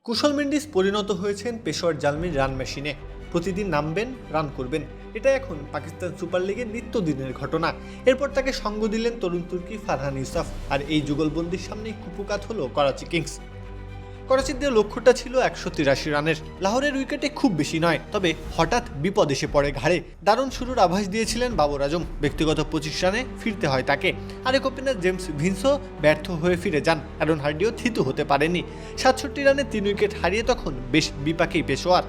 কুশল মেন্ডিস পরিণত হয়েছেন পেশোয়ার জালমির রান মেশিনে। প্রতিদিন নামবেন, রান করবেন, এটা এখন পাকিস্তান সুপার লিগের নিত্যদিনের ঘটনা। এরপর তাকে সঙ্গ দিলেন তরুণ তুর্কি ফারহান ইউসাফ, আর এই যুগলবন্দির সামনেই কুপকাত হলো করাচি কিংস। করাচির লক্ষ্যটা ছিল 183 রানের। লাহোরের উইকেটে খুব বেশি নয়, তবে হঠাৎ বিপদ এসে পড়ে ঘাড়ে। দারুণ শুরুর আভাস দিয়েছিলেন বাবর আজম, ব্যক্তিগত 25 রানে ফিরতে হয় তাকে। আরেক ওপেনার জেমস ভিন্সও ব্যর্থ হয়ে ফিরে যান, অ্যারন হার্ডিও থিতু হতে পারেনি। 67 রানে 3 উইকেট হারিয়ে তখন বেশ বিপাকেই পেশোয়ার।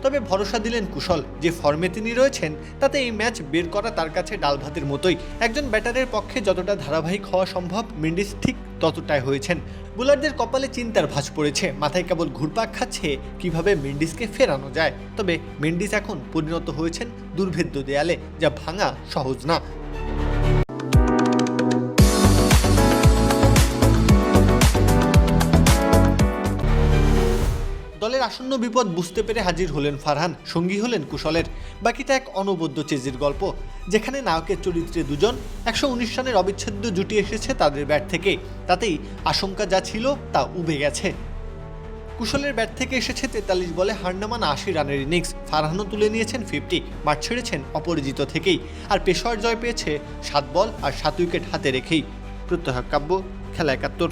তবে ভরসা দিলেন কুশল, যে ফর্মে তিনি রয়েছেন তাতে এই ম্যাচ বের করা তার কাছে ডাল ভাতের মতোই। একজন ব্যাটারের পক্ষে যতটা ধারাবাহিক হওয়া সম্ভব, মেন্ডিস ঠিক ততটাই হয়েছেন। বোলারদের কপালে চিন্তার ভাঁজ পড়েছে, মাথায় কেবল ঘুরপাক খাচ্ছে কিভাবে মেন্ডিসকে ফেরানো যায়। তবে মেন্ডিস এখন পরিণত হয়েছেন দুর্ভেদ্য দেয়ালে, যা ভাঙা সহজ না। দলের আসন্ন বিপদ বুঝতে পেরে হাজির হলেন ফারহান, সঙ্গী হলেন কুশলের। বাকিটা এক অনবদ্য চেজির গল্প, যেখানে নায়কের চরিত্রে দুজন। 119 রানের অবিচ্ছেদ্য জুটি এসেছে তাদের ব্যাট থেকে, তাতেই আশঙ্কা যা ছিল তা উবে গেছে। কুশলের ব্যাট থেকে এসেছে 43 বলে হারনামান 80 রানের ইনিংস। ফারহানও তুলে নিয়েছেন 50, মাঠ ছেড়েছেন অপরাজিত থেকেই। আর পেশোয়ার জয় পেয়েছে 7 বল আর 7 উইকেট হাতে রেখেই। প্রত্যহ কাব্য, খেলা 71।